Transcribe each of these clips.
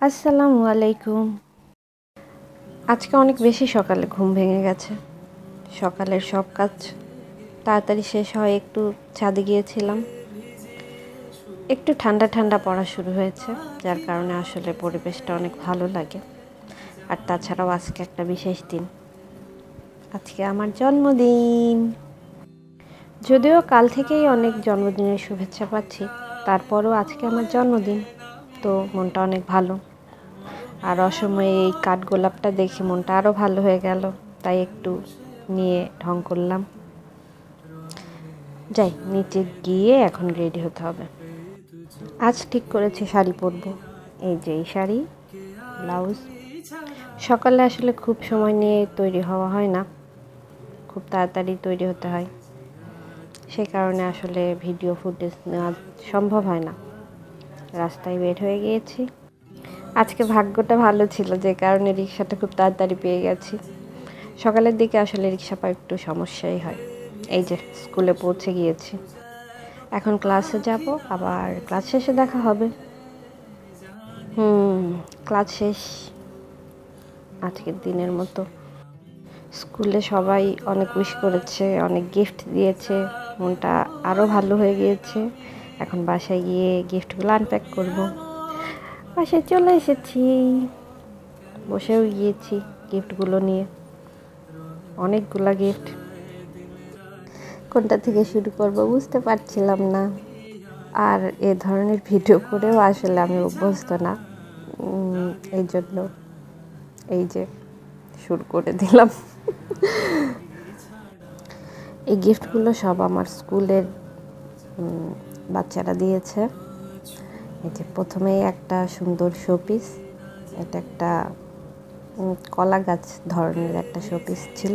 আসসালামু আলাইকুম। আজকে অনেক বেশি সকালে ঘুম ভেঙে গেছে। সকালের সব কাজ তাড়াতাড়ি শেষ হয়, একটু ছাদে গিয়েছিলাম। একটু ঠান্ডা ঠান্ডা পড়া শুরু হয়েছে, যার কারণে আসলে পরিবেশটা অনেক ভালো লাগে। আর তাছাড়াও আজকে একটা বিশেষ দিন, আজকে আমার জন্মদিন। যদিও কাল থেকেই অনেক জন্মদিনের শুভেচ্ছা পাচ্ছি, তারপরও আজকে আমার জন্মদিন, তো মনটা অনেক ভালো। আর অসময়ে এই কাঠগোলাপটা দেখে মনটা আরও ভালো হয়ে গেল, তাই একটু নিয়ে ঢং করলাম। যাই, নিচে গিয়ে এখন রেডি হতে হবে। আজ ঠিক করেছি শাড়ি পরবো। এই যে এই শাড়ি, ব্লাউজ। সকালে আসলে খুব সময় নিয়ে তৈরি হওয়া হয় না, খুব তাড়াতাড়ি তৈরি হতে হয়, সে কারণে আসলে ভিডিও ফুটেজ নেওয়া সম্ভব হয় না। রাস্তায় বের হয়ে গিয়েছি। আজকে ভাগ্যটা ভালো ছিল, যে কারণে রিক্সাটা খুব তাড়াতাড়ি পেয়ে গেছি। সকালের দিকে আসলে রিক্সা পাওয়া একটু সমস্যাই হয়। এই যে স্কুলে পৌঁছে গিয়েছি, এখন ক্লাসে যাব, আবার ক্লাস শেষে দেখা হবে। ক্লাস শেষ আজকের দিনের মতো। স্কুলে সবাই অনেক উইশ করেছে, অনেক গিফট দিয়েছে, মনটা আরও ভালো হয়ে গিয়েছে। এখন বাসায় গিয়ে গিফটগুলো আনপ্যাক করব। বাসায় চলে এসেছি, বসেও গিয়েছি গিফটগুলো নিয়ে। অনেকগুলা গিফট, কোনটা থেকে শুরু করব বুঝতে পারছিলাম না। আর এ ধরনের ভিডিও করেও আসলে আমি অভ্যস্ত না, এই জন্য এই যে শুরু করে দিলাম। এই গিফটগুলো সব আমার স্কুলের বাচ্চারা দিয়েছে। এই যে প্রথমেই একটা সুন্দর শোপিস, এটা একটা কলা গাছ ধরনের একটা শোপিস ছিল,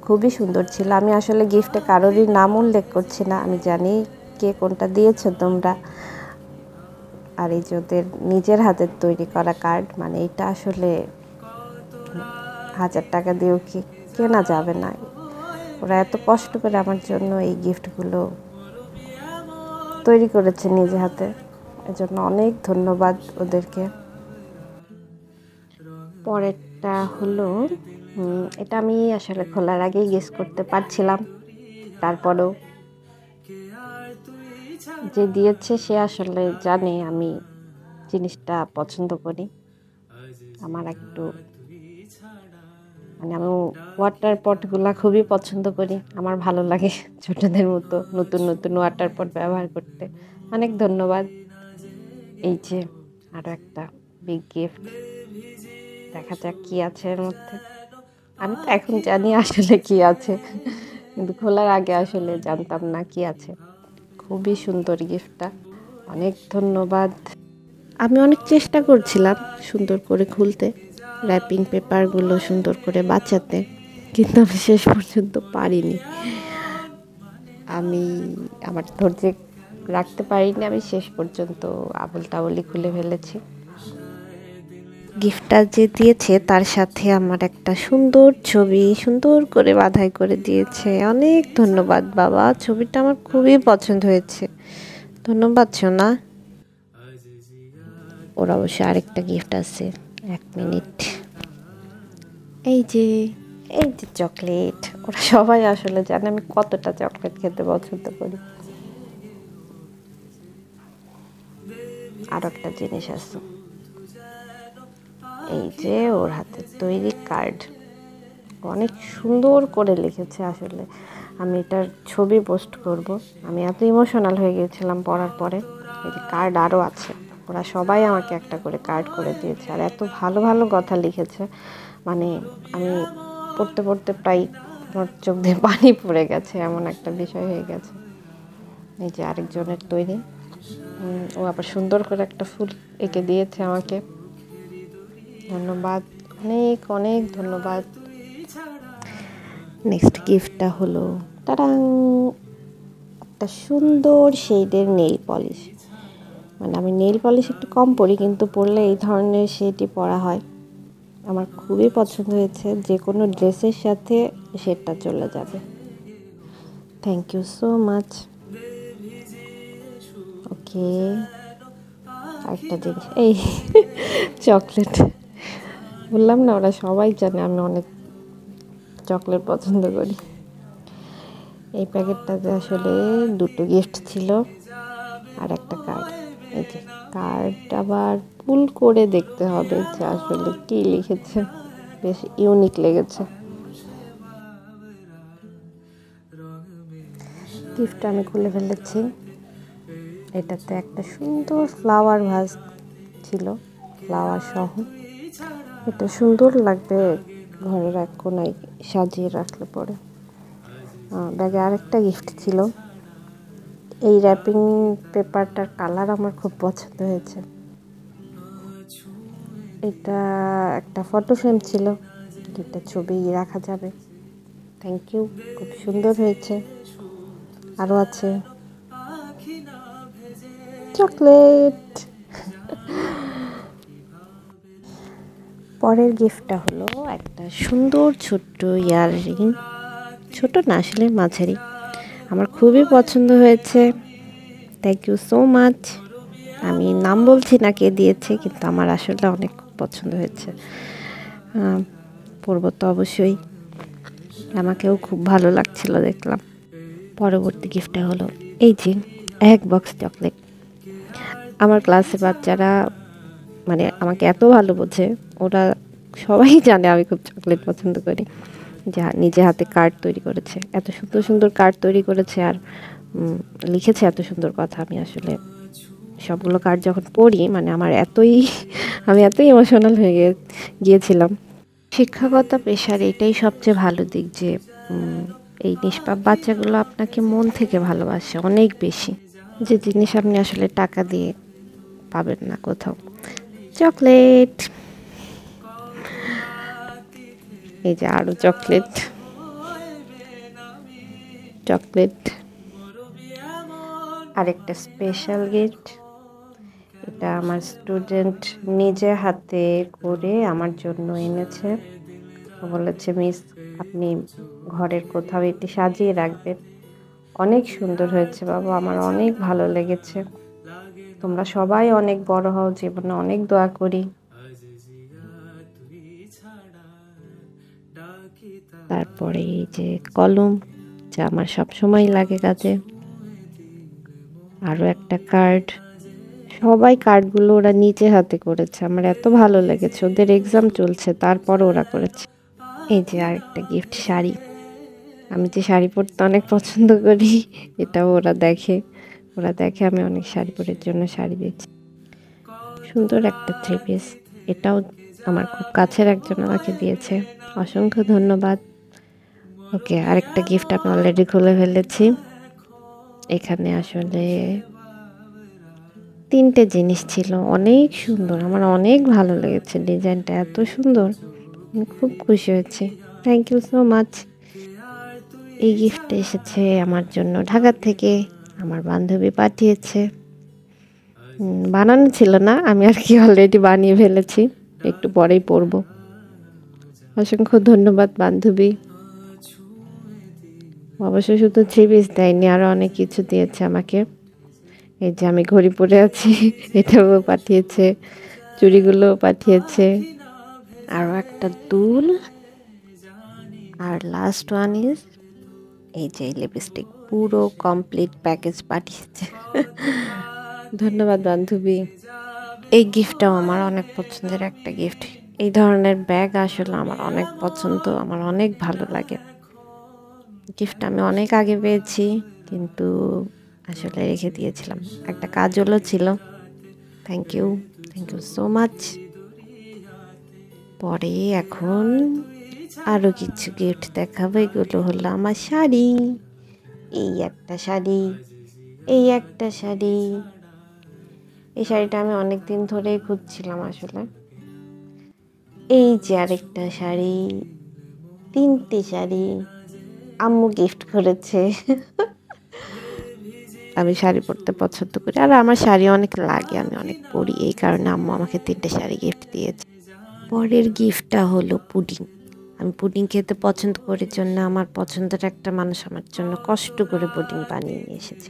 খুবই সুন্দর ছিল। আমি আসলে গিফটে কারোরই নাম উল্লেখ করছি না, আমি জানি কে কোনটা দিয়েছো তোমরা। আর এই যে ওদের নিজের হাতের তৈরি করা কার্ড, মানে এটা আসলে 1000 টাকা দিয়েও কি কেনা যাবে না। ওরা এত কষ্ট করে আমার জন্য এই গিফটগুলো তৈরি করেছে নিজে হাতে, এজন্য অনেক ধন্যবাদ ওদেরকে। পরেরটা হলো, এটা আমি আসলে খোলার আগেই গেস করতে পারছিলাম, তারপরেও যে দিয়েছে সে আসলে জানে আমি জিনিসটা পছন্দ করি। আমার একটু আমি ওয়াটার পটগুলা খুবই পছন্দ করি, আমার ভালো লাগে ছোটদের মতো নতুন নতুন ওয়াটার পট ব্যবহার করতে। অনেক ধন্যবাদ। এই যে আরও একটা বিগ গিফট, দেখা যাক কি আছে এর মধ্যে। আমি তো এখন জানি আসলে কি আছে, কিন্তু খোলার আগে আসলে জানতাম না কি আছে। খুবই সুন্দর গিফটটা, অনেক ধন্যবাদ। আমি অনেক চেষ্টা করছিলাম সুন্দর করে খুলতে, র্যাপিং পেপারগুলো সুন্দর করে বাঁচাতে, কিন্তু আমি শেষ পর্যন্ত পারিনি। আমি আমার ধৈর্য রাখতে পারিনি, আমি শেষ পর্যন্ত আবল তাবলই খুলে ফেলেছি। গিফটটা যে দিয়েছে তার সাথে আমার একটা সুন্দর ছবি সুন্দর করে বাঁধাই করে দিয়েছে। অনেক ধন্যবাদ বাবা, ছবিটা আমার খুবই পছন্দ হয়েছে। ধন্যবাদ সোনা। ওর অবশ্য আরেকটা গিফট আছে, 1 মিনিট। এই যে চকলেট। ওরা সবাই আসলে জানে আমি কতটা চকলেট খেতে পছন্দ করি। আর একটা জিনিস আছে, এই যে ওর হাতের তৈরি কার্ড, অনেক সুন্দর করে লিখেছে। আসলে আমি এটার ছবি পোস্ট করব, আমি এত ইমোশনাল হয়ে গিয়েছিলাম পড়ার পরে। এই যে কার্ড আরও আছে, ওরা সবাই আমাকে একটা করে কার্ড করে দিয়েছে, আর এত ভালো ভালো কথা লিখেছে, মানে আমি পড়তে পড়তে প্রায় আমার চোখ দিয়ে পানি পড়ে গেছে, এমন একটা বিষয় হয়ে গেছে। এই যে আরেকজনের তৈরি, ও আবার সুন্দর করে একটা ফুল এঁকে দিয়েছে আমাকে। ধন্যবাদ, অনেক অনেক ধন্যবাদ। নেক্সট গিফটটা হলো টাটাং, একটা সুন্দর শেডের নেল পলিশ। মানে আমি নেল পলিশ একটু কম পরি, কিন্তু পরলে এই ধরনের শেডই পরা হয়। আমার খুবই পছন্দ হয়েছে, যে কোনো ড্রেসের সাথে শেডটা চলে যাবে। Thank you so much. Okay, আরেকটা জিনিস এই চকলেট, বললাম না ওরা সবাই জানে আমি অনেক চকলেট পছন্দ করি। এই প্যাকেটটাতে আসলে দুটো গিফট ছিল আর একটা কার্ড। এই যে কার্ড আবার পুল করে দেখতে হবে যে আসলে কি লিখেছে, বেশ ইউনিক লেগেছে। গিফটটা আমি খুলে ফেলেছি। এটাতে একটা সুন্দর ফ্লাওয়ার ভাস ছিল, ফ্লাওয়ার সহ। এটা সুন্দর লাগবে ঘরের এক কোনায় সাজিয়ে রাখলে পরে। ব্যাগে আরেকটা গিফট ছিল। এই র্যাপিং পেপারটার কালার আমার খুব পছন্দ হয়েছে। এটা একটা ফটো ফ্রেম ছিল, যেটা ছবি রাখা যাবে। থ্যাংক ইউ, খুব সুন্দর হয়েছে। আরও আছে চকলেট। পরের গিফটটা হলো একটা সুন্দর ছোট্ট ইয়াররিং, ছোট না আসলে মাঝারি, আমার খুবই পছন্দ হয়েছে। Thank you so much. আমি নাম বলছি না কে দিয়েছে, কিন্তু আমার আসলে অনেক পছন্দ হয়েছে। পরবো তো অবশ্যই, আমাকেও খুব ভালো লাগছিল দেখলাম। পরবর্তী গিফটটা হলো এই যে এক বক্স চকলেট। আমার ক্লাসে বাচ্চারা মানে আমাকে এত ভালো বোঝে, ওরা সবাই জানে আমি খুব চকলেট পছন্দ করি। যা নিজে হাতে কার্ড তৈরি করেছে, এত সুন্দর সুন্দর কার্ড তৈরি করেছে আর লিখেছে এত সুন্দর কথা। আমি আসলে সবগুলো কার্ড যখন পড়ি মানে আমি এতই ইমোশনাল হয়ে গিয়েছিলাম। শিক্ষকতা পেশার এটাই সবচেয়ে ভালো দিক যে এই নিষ্পাপ বাচ্চাগুলো আপনাকে মন থেকে ভালোবাসে অনেক বেশি, যে জিনিস আপনি আসলে টাকা দিয়ে পাবেন না কোথাও। চকলেট, এই যে আরো চকলেট। আরেকটা স্পেশাল গিফট, এটা আমার স্টুডেন্ট নিজে হাতে করে আমার জন্য এনেছে। বলেছে মিস আপনি ঘরের কোথাও এটি সাজিয়ে রাখবেন, অনেক সুন্দর হয়েছে বাবা, আমার অনেক ভালো লেগেছে। তোমরা সবাই অনেক বড় হও, জীবনে অনেক দোয়া করি। তারপরে এই যে কলম, যা আমার সবসময় লাগে কাজে। আরও একটা কার্ড, সবাই কার্ডগুলো ওরা নিজে হাতে করেছে, আমার এত ভালো লেগেছে। ওদের এক্সাম চলছে তারপর ওরা করেছে। এই যে আরেকটা গিফট, শাড়ি। আমি যে শাড়ি পরতে অনেক পছন্দ করি, এটাও ওরা দেখে আমি অনেক শাড়ি পরার জন্য শাড়ি দিয়েছি। সুন্দর একটা 3 পিস, এটাও আমার খুব কাছের একজন আমাকে দিয়েছে, অসংখ্য ধন্যবাদ। ওকে, আরেকটা গিফট আমি অলরেডি খুলে ফেলেছি। এখানে আসলে 3টে জিনিস ছিল, অনেক সুন্দর, আমার অনেক ভালো লেগেছে, ডিজাইনটা এত সুন্দর, আমি খুব খুশি হয়েছি। Thank you so much. এই গিফটটা এসেছে আমার জন্য ঢাকা থেকে, আমার বান্ধবী পাঠিয়েছে। বানানো ছিল না, আমি আর কি অলরেডি বানিয়ে ফেলেছি, একটু পরেই পরবো। অসংখ্য ধন্যবাদ বান্ধবী। অবশ্যই শুধু 3 পিস দেয়নি, আরও অনেক কিছু দিয়েছে আমাকে। এই যে আমি ঘড়ি পরে আছি, এটাও পাঠিয়েছে, চুড়িগুলো পাঠিয়েছে, আরও একটা দুল, আর লাস্ট ওয়ান ইজ এই যে লিপস্টিক। পুরো কমপ্লিট প্যাকেজ পাঠিয়েছে। ধন্যবাদ বান্ধবী। এই গিফটটাও আমার অনেক পছন্দের একটা গিফট। এই ধরনের ব্যাগ আসলে আমার অনেক পছন্দ, আমার অনেক ভালো লাগে। গিফটটা আমি অনেক আগে পেয়েছি, কিন্তু আসলে রেখে দিয়েছিলাম। একটা কাজলও ছিল। Thank you so much. পরে এখন আরও কিছু গিফট দেখাবো। এগুলো হলো আমার শাড়ি, এই একটা শাড়ি, এই শাড়িটা আমি অনেক দিন ধরেই খুঁজছিলাম আসলে। এই যে আরেকটা শাড়ি, 3টে শাড়ি আম্মু গিফট করেছে। আমি শাড়ি পরতে পছন্দ করি, আর আমার শাড়ি অনেক লাগে, আমি অনেক পরি, এই কারণে আম্মু আমাকে 3টে শাড়ি গিফট দিয়েছে। পরের গিফটটা হলো পুডিং। আমি পুডিং খেতে পছন্দ করি জন্য আমার পছন্দের একটা মানুষ আমার জন্য কষ্ট করে পুডিং বানিয়ে নিয়ে এসেছে।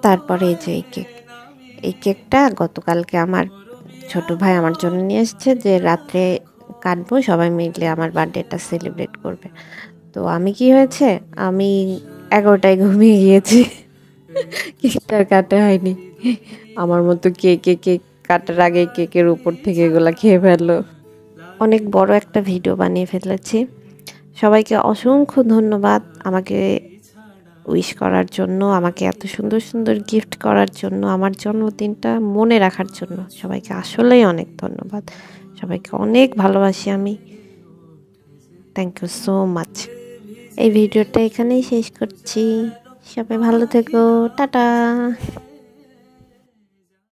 তারপরে এই যে এই কেকটা গতকালকে আমার ছোট ভাই আমার জন্য নিয়ে এসেছে, যে রাত্রে কাটবো, সবাই মিলে আমার বার্থডেটা সেলিব্রেট করবে। তো আমি কি হয়েছে, আমি 11টায় ঘুমিয়ে গিয়েছি। কেকটা কাটা হয়নি। আমার মতো কে কে কেক কাটার আগে কেকের উপর থেকে এগুলা খেয়ে ফেললো। অনেক বড় একটা ভিডিও বানিয়ে ফেলেছি। সবাইকে অসংখ্য ধন্যবাদ আমাকে উইশ করার জন্য, আমাকে এত সুন্দর সুন্দর গিফট করার জন্য, আমার জন্মদিনটা মনে রাখার জন্য সবাইকে আসলেই অনেক ধন্যবাদ। সবাইকে অনেক ভালোবাসি আমি। Thank you so much. এই ভিডিওটা এখানেই শেষ করছি। সবাই ভালো থেকো, টাটা।